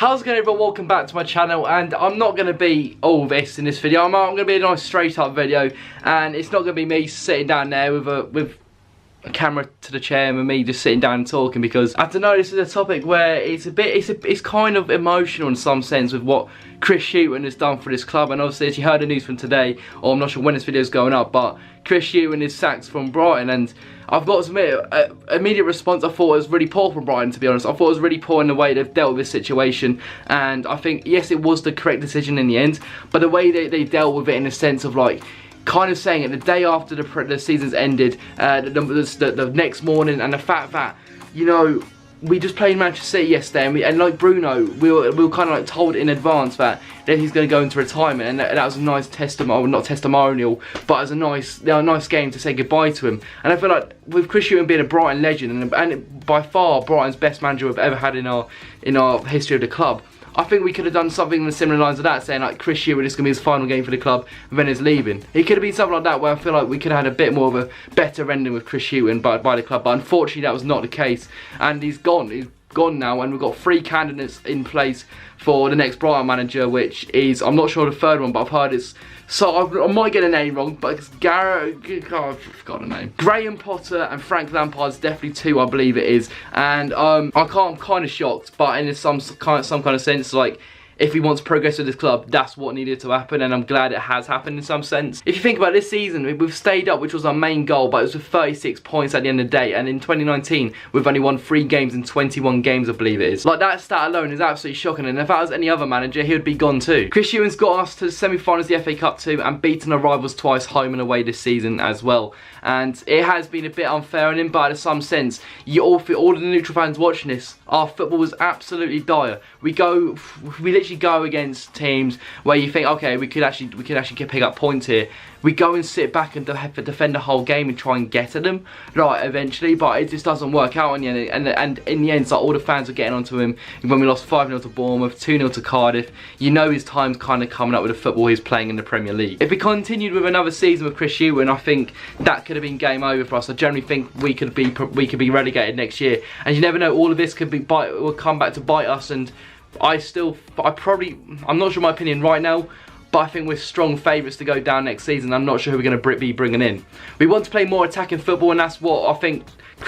How's it going, everyone? Welcome back to my channel, and I'm not going to be all this in this video. I'm going to be a nice straight up video, and it's not going to be me sitting down there with a camera to the chair and me just sitting down and talking, because I don't know, this is a topic where it's kind of emotional in some sense with what Chris Hughton has done for this club. And obviously, as you heard the news from today, or I'm not sure when this video is going up, but Chris Hughton is sacked from Brighton, and I've got to admit, immediate response, I thought it was really poor from Brighton, to be honest. I thought it was really poor in the way they've dealt with this situation, and I think, yes, it was the correct decision in the end, but the way they dealt with it in a sense of like, kind of saying it the day after the season's ended, the next morning, and the fact that, you know, we just played Manchester City yesterday, and like Bruno, we were kind of like told in advance that he's going to go into retirement, and that was a nice testimonial, not testimonial, but as a nice game to say goodbye to him. And I feel like with Chris Hughton being a Brighton legend, and by far Brighton's best manager we've ever had in our history of the club, I think we could have done something in the similar lines of that, saying like Chris Hughton, this is going to be his final game for the club and then he's leaving. It could have been something like that, where I feel like we could have had a bit more of a better ending with Chris Hughton by the club, but unfortunately that was not the case, and he's gone now, and we've got 3 candidates in place for the next Brighton manager, which is, I'm not sure the third one, but I've heard it's, so I might get the name wrong, but it's I forgot the name. Graham Potter and Frank Lampard's definitely 2, I believe it is, and I'm kind of shocked, but in some kind of sense, like, if he wants to progress with this club, that's what needed to happen, and I'm glad it has happened in some sense. If you think about this season, we've stayed up, which was our main goal, but it was with 36 points at the end of the day, and in 2019, we've only won 3 games in 21 games, I believe it is. Like, that stat alone is absolutely shocking, and if that was any other manager, he would be gone too. Chris Hughton's got us to the semi-finals of the FA Cup too, and beaten our rivals twice home and away this season as well. And it has been a bit unfair on him, but in some sense, all of the neutral fans watching this, our football was absolutely dire. We literally go against teams where you think, okay, we could actually pick up points here. We go and sit back and defend the whole game and try and get at them, right, eventually, but it just doesn't work out in the end. And in the end, it's like all the fans were getting onto him when we lost 5-0 to Bournemouth, 2-0 to Cardiff. You know his time's kind of coming up with the football he's playing in the Premier League. If we continued with another season with Chris Hughton, I think that could have been game over for us. I generally think we could be relegated next year, and you never know, all of this will come back to bite us. And I'm not sure my opinion right now, but I think we're strong favourites to go down next season. I'm not sure who we're going to be bringing in. We want to play more attacking football, and that's what I think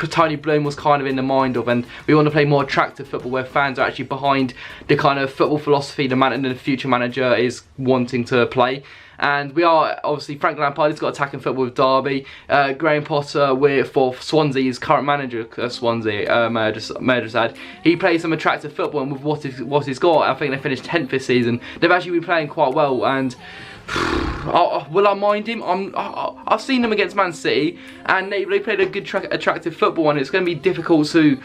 Tony Bloom was kind of in the mind of, and we want to play more attractive football where fans are actually behind the kind of football philosophy the future manager is wanting to play. And we are, obviously, Frank Lampard has got attacking football with Derby. Graham Potter, for Swansea, his current manager, Swansea, Merseyside, he plays some attractive football, and with what he's got, I think they finished 10th this season. They've actually been playing quite well, and will I mind him? I've seen them against Man City, and they played a good attractive football, and it's going to be difficult to...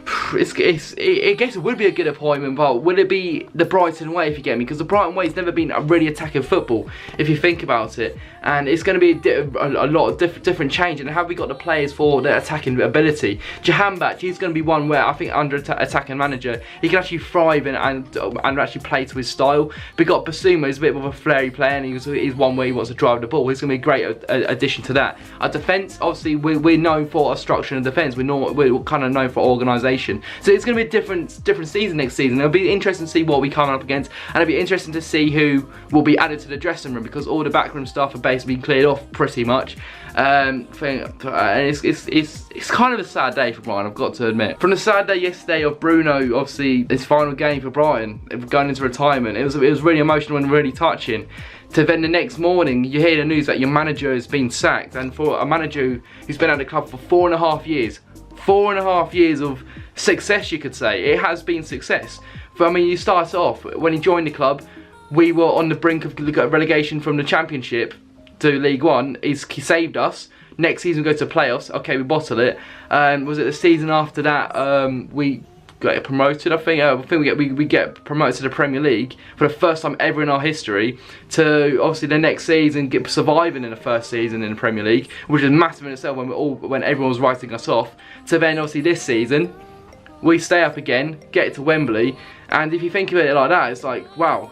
I guess it would be a good appointment, but will it be the Brighton way, if you get me? Because the Brighton way has never been a really attacking football, if you think about it. And it's going to be a lot of different change. And have we got the players for the attacking ability? Jahanbakhsh, he's going to be one where I think under attacking manager, he can actually thrive and actually play to his style. We got Basuma, he's a bit of a flary player, and he's one where he wants to drive the ball. He's going to be a great addition to that. Our defence, obviously, we're known for our structure and defence. We're kind of known for organisation. So it's going to be a different season next season. It'll be interesting to see what we come up against, and it'll be interesting to see who will be added to the dressing room, because all the backroom stuff are basically been cleared off pretty much. And it's kind of a sad day for Brighton, I've got to admit. From the sad day yesterday of Bruno, obviously his final game for Brighton, going into retirement, it was really emotional and really touching. To then the next morning, you hear the news that your manager has been sacked, and for a manager who's been at the club for 4.5 years. 4.5 years of success, you could say. It has been success. I mean, you start off, when he joined the club, we were on the brink of relegation from the Championship to League One. He saved us. Next season we go to playoffs. Okay, we bottle it. Was it the season after that we got promoted? I think we get promoted to the Premier League for the first time ever in our history. To obviously the next season surviving in the first season in the Premier League, which is massive in itself when everyone was writing us off. To then obviously this season we stay up again, get it to Wembley, and if you think of it like that, it's like, wow.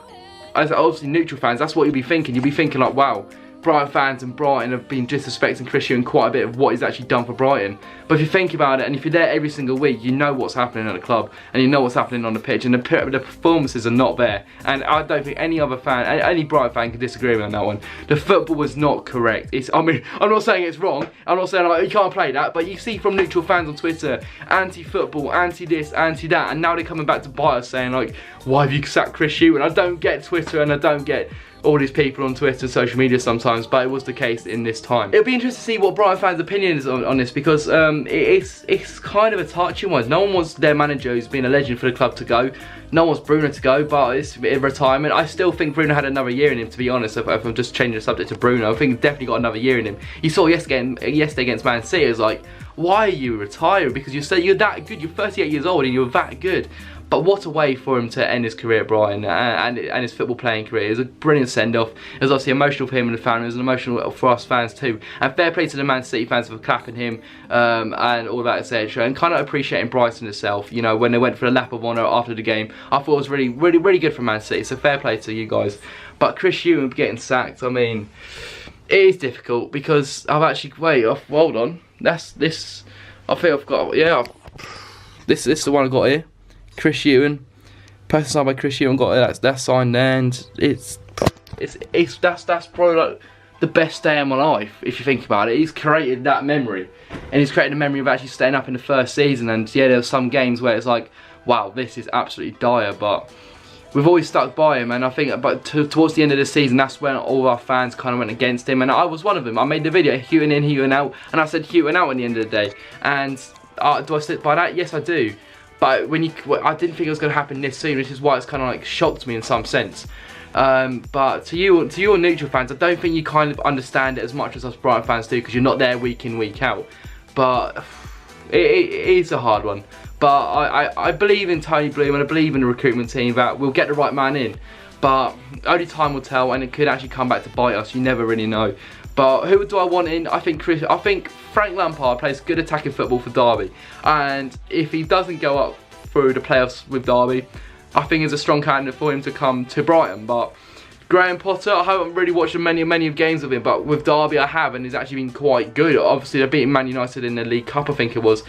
As obviously neutral fans, that's what you'll be thinking. You'll be thinking like, wow, Brighton fans and Brighton have been disrespecting Chris Hughton quite a bit of what he's actually done for Brighton. But if you think about it, and if you're there every single week, you know what's happening at the club, and you know what's happening on the pitch, and the performances are not there. And I don't think any other fan, any Brighton fan can disagree with me on that one. The football was not correct. I mean, I'm not saying it's wrong. I'm not saying like, you can't play that, but you see from neutral fans on Twitter, anti-football, anti-this, anti-that, and now they're coming back to bite us saying like, why have you sacked Chris Hughton? I don't get Twitter, and I don't get all these people on Twitter and social media sometimes, but it was the case in this time. It'll be interesting to see what Brighton fans' opinion is on this, because it's kind of a touchy one. No one wants their manager, who's been a legend for the club, to go. No one wants Bruno to go, but it's in retirement. I still think Bruno had another year in him, to be honest. If I'm just changing the subject to Bruno, I think he's definitely got another year in him. You saw yesterday against Man City, it was like, why are you retiring? Because you're that good, you're 38 years old and you're that good. But what a way for him to end his career at Brighton and his football playing career. It was a brilliant send-off. It was obviously emotional for him and the family. It was emotional for us fans too. And fair play to the Man City fans for clapping him and all that, etc. And kind of appreciating Brighton itself. You know, when they went for a lap of honour after the game, I thought it was really good for Man City. So fair play to you guys. But Chris Hughton getting sacked, I mean, it is difficult because I've actually, hold on. That's this. I think I've got, yeah. This is the one I've got here. Chris Hughton, person signed by Chris Hughton, got it. That's signed there, and that's probably like the best day of my life if you think about it. He's created that memory, and he's created a memory of actually staying up in the first season. And yeah, there were some games where it's like, wow, this is absolutely dire, but we've always stuck by him. And I think, but towards the end of the season, that's when all our fans kind of went against him, and I was one of them. I made the video, Hughton in, Hughton out, and I said Hughton out at the end of the day. And do I stick by that? Yes, I do. But I didn't think it was going to happen this soon, which is why it's kind of like shocked me in some sense. But to you neutral fans, I don't think you kind of understand it as much as us Brighton fans do, because you're not there week in, week out. But it is a hard one. But I believe in Tony Bloom, and I believe in the recruitment team that we'll get the right man in. But only time will tell, and it could actually come back to bite us. You never really know. But who do I want in? I think Frank Lampard plays good attacking football for Derby, and if he doesn't go up through the playoffs with Derby, I think he's a strong candidate for him to come to Brighton. But Graham Potter, I haven't really watched many games of him, but with Derby I have, and he's actually been quite good. Obviously they're beating Man United in the League Cup, I think it was.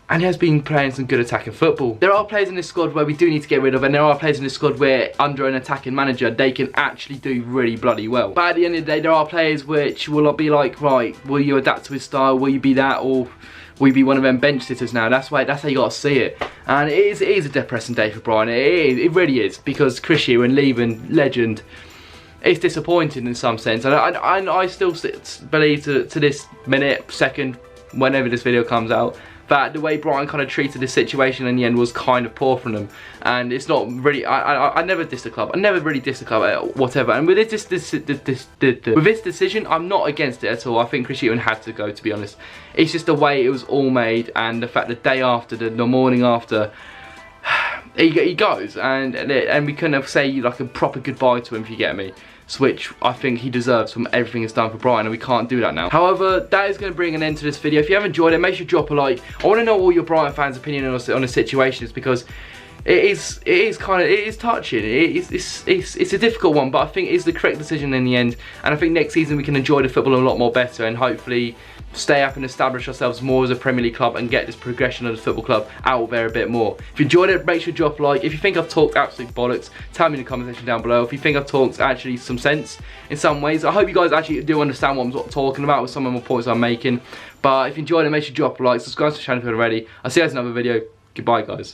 And he has been playing some good attacking football. There are players in this squad where we do need to get rid of, and there are players in this squad where under an attacking manager they can actually do really bloody well. But at the end of the day, there are players which will be like, right, will you adapt to his style, will you be that, or will you be one of them bench sitters now? That's how you got to see it. And it is a depressing day for Brighton. It really is, because Chris Hughton leaving, legend. It's disappointing in some sense, and I still believe to this minute, second, whenever this video comes out, that the way Brighton kind of treated this situation in the end was kind of poor from them. And it's not really, I never dissed the club. I never really dissed the club, whatever. And with this decision, I'm not against it at all. I think Chris Hughton had to go, to be honest. It's just the way it was all made, and the fact the day after, the morning after, he goes, and we couldn't have say like a proper goodbye to him, if you get me. Which I think he deserves from everything he's done for Brighton, and we can't do that now. However, that is going to bring an end to this video. If you have enjoyed it, make sure you drop a like. I want to know all your Brighton fans' opinion on the situation, because it is touching. It's a difficult one, but I think it's the correct decision in the end. And I think next season we can enjoy the football a lot more better, and hopefully stay up and establish ourselves more as a Premier League club and get this progression of the football club out there a bit more. If you enjoyed it, make sure you drop a like. If you think I've talked absolute bollocks, tell me in the comment section down below. If you think I've talked actually some sense in some ways, I hope you guys actually do understand what I'm talking about with some of my points I'm making. But if you enjoyed it, make sure you drop a like, subscribe to the channel if you're not already. I'll see you guys in another video. Goodbye, guys.